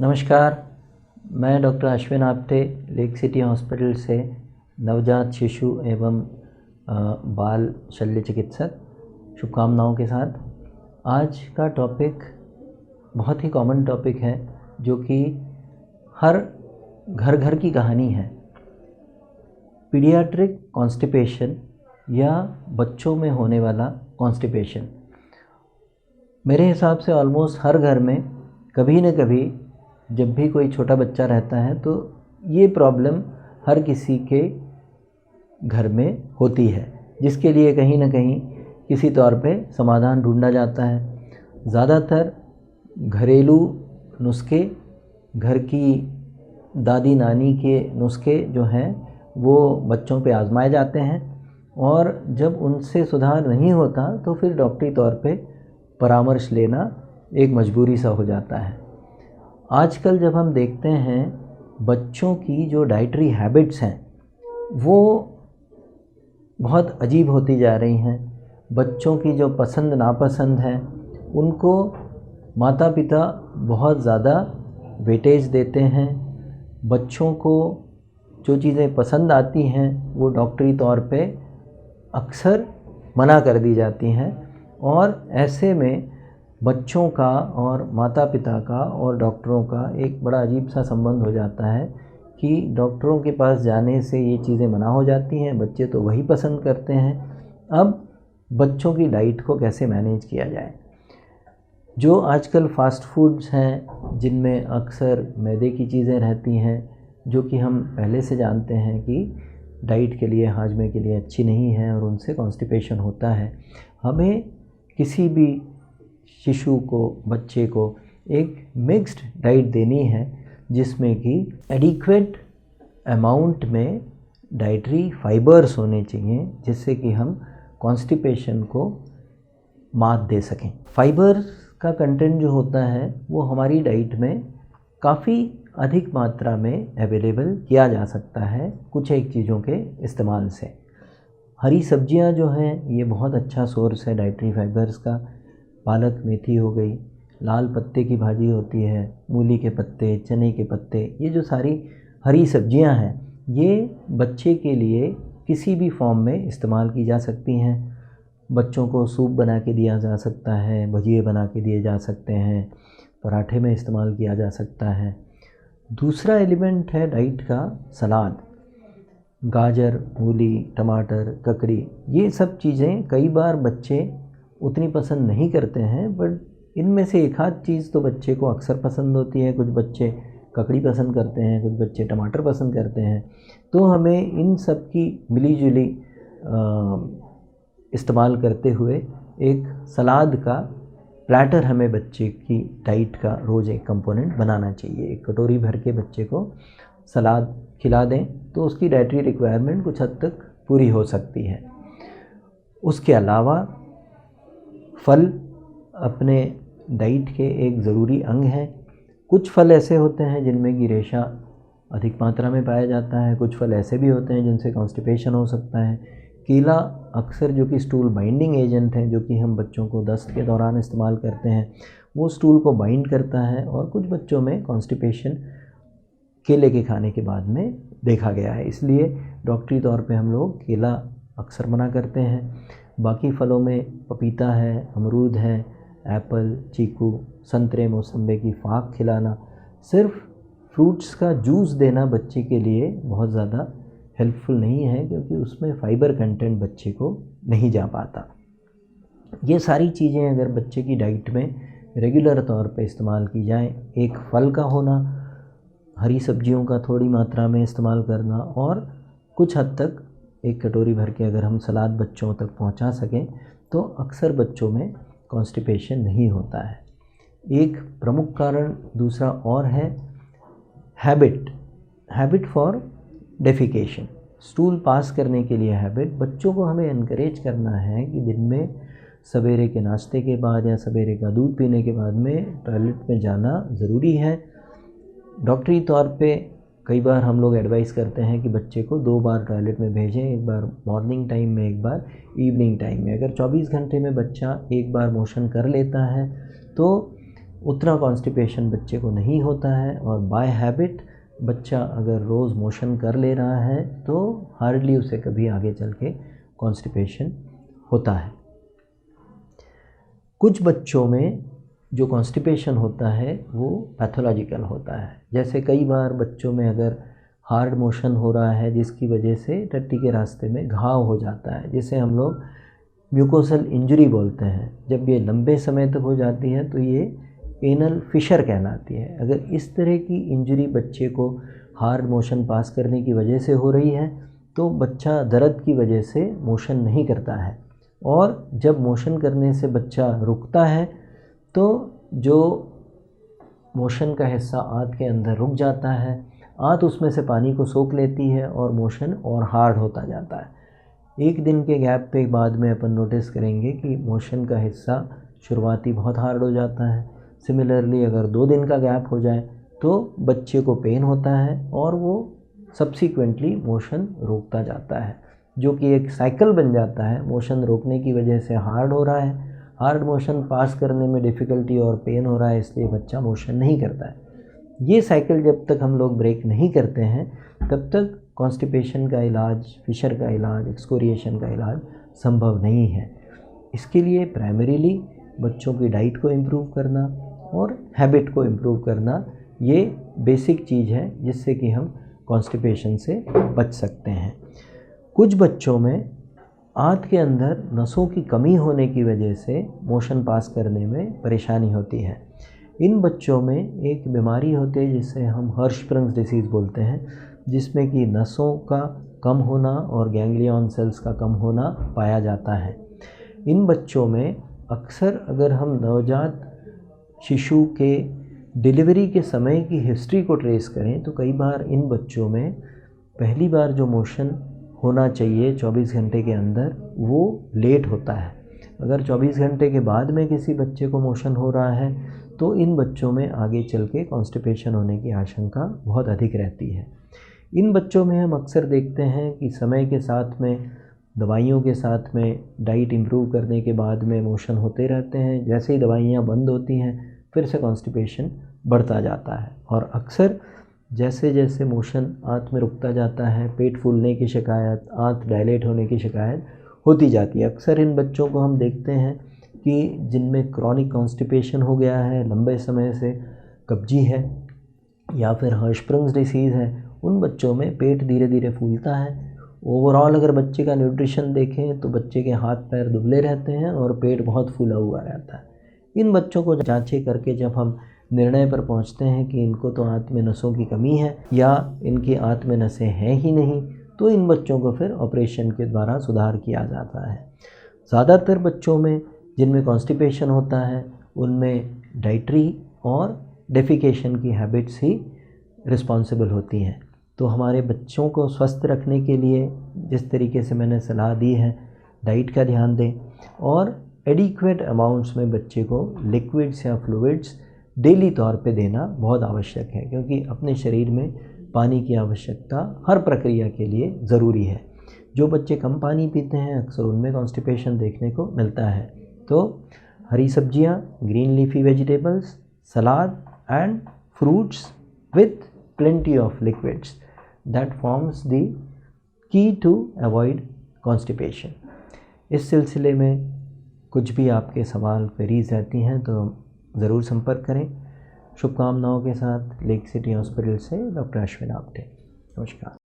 नमस्कार। मैं doctor Ashwin Apte lake city hospital से नवजात शिशु एवं बाल शल्य चिकित्सक शुभकामनाओं के साथ आज का टॉपिक बहुत ही कॉमन टॉपिक है जो कि हर घर घर की कहानी है। पीडियाट्रिक कॉन्स्टिपेशन या बच्चों में होने वाला कॉन्स्टिपेशन। मेरे हिसाब से ऑलमोस्ट हर घर में कभी न कभी जब भी कोई छोटा बच्चा रहता है तो ये प्रॉब्लम हर किसी के घर में होती है, जिसके लिए कहीं ना कहीं किसी तौर पे समाधान ढूंढा जाता है। ज़्यादातर घरेलू नुस्खे, घर की दादी नानी के नुस्खे जो हैं वो बच्चों पे आजमाए जाते हैं और जब उनसे सुधार नहीं होता तो फिर डॉक्टरी तौर पे परामर्श लेना एक मजबूरी सा हो जाता है। आजकल जब हम देखते हैं बच्चों की जो डाइटरी हैबिट्स हैं वो बहुत अजीब होती जा रही हैं। बच्चों की जो पसंद नापसंद है उनको माता पिता बहुत ज़्यादा वेटेज देते हैं। बच्चों को जो चीज़ें पसंद आती हैं वो डॉक्टरी तौर पे अक्सर मना कर दी जाती हैं और ऐसे में बच्चों का और माता पिता का और डॉक्टरों का एक बड़ा अजीब सा संबंध हो जाता है कि डॉक्टरों के पास जाने से ये चीज़ें मना हो जाती हैं, बच्चे तो वही पसंद करते हैं। अब बच्चों की डाइट को कैसे मैनेज किया जाए। जो आजकल फ़ास्ट फूड्स हैं जिनमें अक्सर मैदे की चीज़ें रहती हैं जो कि हम पहले से जानते हैं कि डाइट के लिए, हाजमे के लिए अच्छी नहीं है और उनसे कॉन्स्टिपेशन होता है। हमें किसी भी शिशु को, बच्चे को एक मिक्स्ड डाइट देनी है जिसमें कि एडिक्वेट अमाउंट में डाइटरी फाइबर्स होने चाहिए जिससे कि हम कॉन्स्टिपेशन को मात दे सकें। फाइबर का कंटेंट जो होता है वो हमारी डाइट में काफ़ी अधिक मात्रा में अवेलेबल किया जा सकता है कुछ एक चीज़ों के इस्तेमाल से। हरी सब्जियां जो हैं ये बहुत अच्छा सोर्स है डाइटरी फाइबर्स का। पालक मेथी हो गई, लाल पत्ते की भाजी होती है, मूली के पत्ते, चने के पत्ते, ये जो सारी हरी सब्जियां हैं ये बच्चे के लिए किसी भी फॉर्म में इस्तेमाल की जा सकती हैं। बच्चों को सूप बना के दिया जा सकता है, भजिए बना के दिए जा सकते हैं, पराठे में इस्तेमाल किया जा सकता है। दूसरा एलिमेंट है डाइट का सलाद। गाजर, मूली, टमाटर, ककड़ी, ये सब चीज़ें कई बार बच्चे उतनी पसंद नहीं करते हैं, बट इनमें से एक आध चीज़ तो बच्चे को अक्सर पसंद होती है। कुछ बच्चे ककड़ी पसंद करते हैं, कुछ बच्चे टमाटर पसंद करते हैं। तो हमें इन सब की मिली जुली इस्तेमाल करते हुए एक सलाद का प्लेटर हमें बच्चे की डाइट का रोज़ एक कंपोनेंट बनाना चाहिए। एक कटोरी भर के बच्चे को सलाद खिला दें तो उसकी डाइटरी रिक्वायरमेंट कुछ हद तक पूरी हो सकती है। उसके अलावा फल अपने डाइट के एक ज़रूरी अंग हैं। कुछ फल ऐसे होते हैं जिनमें कि रेशा अधिक मात्रा में पाया जाता है, कुछ फल ऐसे भी होते हैं जिनसे कॉन्स्टिपेशन हो सकता है। केला अक्सर जो कि स्टूल बाइंडिंग एजेंट है, जो कि हम बच्चों को दस्त के दौरान इस्तेमाल करते हैं, वो स्टूल को बाइंड करता है और कुछ बच्चों में कॉन्स्टिपेशन केले के खाने के बाद में देखा गया है। इसलिए डॉक्टरी तौर पे हम लोग केला अक्सर मना करते हैं। बाकी फलों में पपीता है, अमरूद है, एप्पल, चीकू, संतरे, मौसम्बी की फाक खिलाना, सिर्फ फ्रूट्स का जूस देना बच्चे के लिए बहुत ज़्यादा हेल्पफुल नहीं है क्योंकि उसमें फ़ाइबर कंटेंट बच्चे को नहीं जा पाता। ये सारी चीज़ें अगर बच्चे की डाइट में रेगुलर तौर पे इस्तेमाल की जाएं, एक फल का होना, हरी सब्जियों का थोड़ी मात्रा में इस्तेमाल करना और कुछ हद तक एक कटोरी भर के अगर हम सलाद बच्चों तक पहुंचा सकें तो अक्सर बच्चों में कॉन्स्टिपेशन नहीं होता है। एक प्रमुख कारण दूसरा और है habit for defecation. Stool pass करने के लिए हैबिट। बच्चों को हमें इनकरेज करना है कि दिन में सवेरे के नाश्ते के बाद या सवेरे का दूध पीने के बाद में टॉयलेट में जाना ज़रूरी है। डॉक्टरी तौर पे कई बार हम लोग एडवाइस करते हैं कि बच्चे को 2 बार टॉयलेट में भेजें, एक बार मॉर्निंग टाइम में, एक बार इवनिंग टाइम में। अगर 24 घंटे में बच्चा एक बार मोशन कर लेता है तो उतना कॉन्स्टिपेशन बच्चे को नहीं होता है, और बाय हैबिट बच्चा अगर रोज़ मोशन कर ले रहा है तो हार्डली उसे कभी आगे चल के कॉन्स्टिपेशन होता है। कुछ बच्चों में जो कॉन्स्टिपेशन होता है वो पैथोलॉजिकल होता है। जैसे कई बार बच्चों में अगर हार्ड मोशन हो रहा है जिसकी वजह से टट्टी के रास्ते में घाव हो जाता है, जिसे हम लोग म्यूकोसल इंजरी बोलते हैं। जब ये लंबे समय तक हो जाती है तो ये एनल फिशर कहलाती है। अगर इस तरह की इंजरी बच्चे को हार्ड मोशन पास करने की वजह से हो रही है तो बच्चा दर्द की वजह से मोशन नहीं करता है, और जब मोशन करने से बच्चा रुकता है तो जो मोशन का हिस्सा आंत के अंदर रुक जाता है, आंत उसमें से पानी को सोख लेती है और मोशन और हार्ड होता जाता है। एक दिन के गैप पे बाद में अपन नोटिस करेंगे कि मोशन का हिस्सा शुरुआती बहुत हार्ड हो जाता है। सिमिलरली अगर 2 दिन का गैप हो जाए तो बच्चे को पेन होता है और वो सब्सीक्वेंटली मोशन रोकता जाता है, जो कि एक साइकिल बन जाता है। मोशन रोकने की वजह से हार्ड हो रहा है, हार्ड मोशन पास करने में डिफ़िकल्टी और पेन हो रहा है, इसलिए बच्चा मोशन नहीं करता है। ये साइकिल जब तक हम लोग ब्रेक नहीं करते हैं तब तक कॉन्स्टिपेशन का इलाज, फिशर का इलाज, एक्सकोरिएशन का इलाज संभव नहीं है। इसके लिए प्राइमरीली बच्चों की डाइट को इम्प्रूव करना और हैबिट को इम्प्रूव करना ये बेसिक चीज़ है जिससे कि हम कॉन्स्टिपेशन से बच सकते हैं। कुछ बच्चों में आंत के अंदर नसों की कमी होने की वजह से मोशन पास करने में परेशानी होती है। इन बच्चों में एक बीमारी होती है जिसे हम हर्शस्प्रंग्स डिसीज़ बोलते हैं, जिसमें कि नसों का कम होना और गैंग्लियन सेल्स का कम होना पाया जाता है। इन बच्चों में अक्सर अगर हम नवजात शिशु के डिलीवरी के समय की हिस्ट्री को ट्रेस करें तो कई बार इन बच्चों में पहली बार जो मोशन होना चाहिए 24 घंटे के अंदर वो लेट होता है। अगर 24 घंटे के बाद में किसी बच्चे को मोशन हो रहा है तो इन बच्चों में आगे चल के कॉन्स्टिपेशन होने की आशंका बहुत अधिक रहती है। इन बच्चों में हम अक्सर देखते हैं कि समय के साथ में दवाइयों के साथ में डाइट इम्प्रूव करने के बाद में मोशन होते रहते हैं। जैसे ही दवाइयाँ बंद होती हैं फिर से कॉन्स्टिपेशन बढ़ता जाता है, और अक्सर जैसे जैसे मोशन आंत में रुकता जाता है पेट फूलने की शिकायत, आंत डायलेट होने की शिकायत होती जाती है। अक्सर इन बच्चों को हम देखते हैं कि जिनमें क्रॉनिक कॉन्स्टिपेशन हो गया है, लंबे समय से कब्जी है या फिर हर्शस्प्रंग्स डिसीज़ है, उन बच्चों में पेट धीरे धीरे फूलता है। ओवरऑल अगर बच्चे का न्यूट्रिशन देखें तो बच्चे के हाथ पैर दुबले रहते हैं और पेट बहुत फूला हुआ रहता है। इन बच्चों को जांचें करके जब हम निर्णय पर पहुंचते हैं कि इनको तो आंत में नसों की कमी है या इनकी आंत में नसें हैं ही नहीं, तो इन बच्चों को फिर ऑपरेशन के द्वारा सुधार किया जाता है। ज़्यादातर बच्चों में जिनमें कॉन्स्टिपेशन होता है उनमें डाइटरी और डेफिकेशन की हैबिट्स ही रिस्पॉन्सिबल होती हैं। तो हमारे बच्चों को स्वस्थ रखने के लिए जिस तरीके से मैंने सलाह दी है, डाइट का ध्यान दें और एडिक्वेट अमाउंट्स में बच्चे को लिक्विड्स या फ्लूइड्स डेली तौर पे देना बहुत आवश्यक है, क्योंकि अपने शरीर में पानी की आवश्यकता हर प्रक्रिया के लिए ज़रूरी है। जो बच्चे कम पानी पीते हैं अक्सर उनमें कॉन्स्टिपेशन देखने को मिलता है। तो हरी सब्जियां, green leafy vegetables, salad and fruits with plenty of liquids that forms the key to avoid constipation। इस सिलसिले में कुछ भी आपके सवाल क्वेरीज रहती हैं तो ज़रूर संपर्क करें। शुभकामनाओं के साथ लेक सिटी हॉस्पिटल से डॉक्टर अश्विन आपटे। नमस्कार।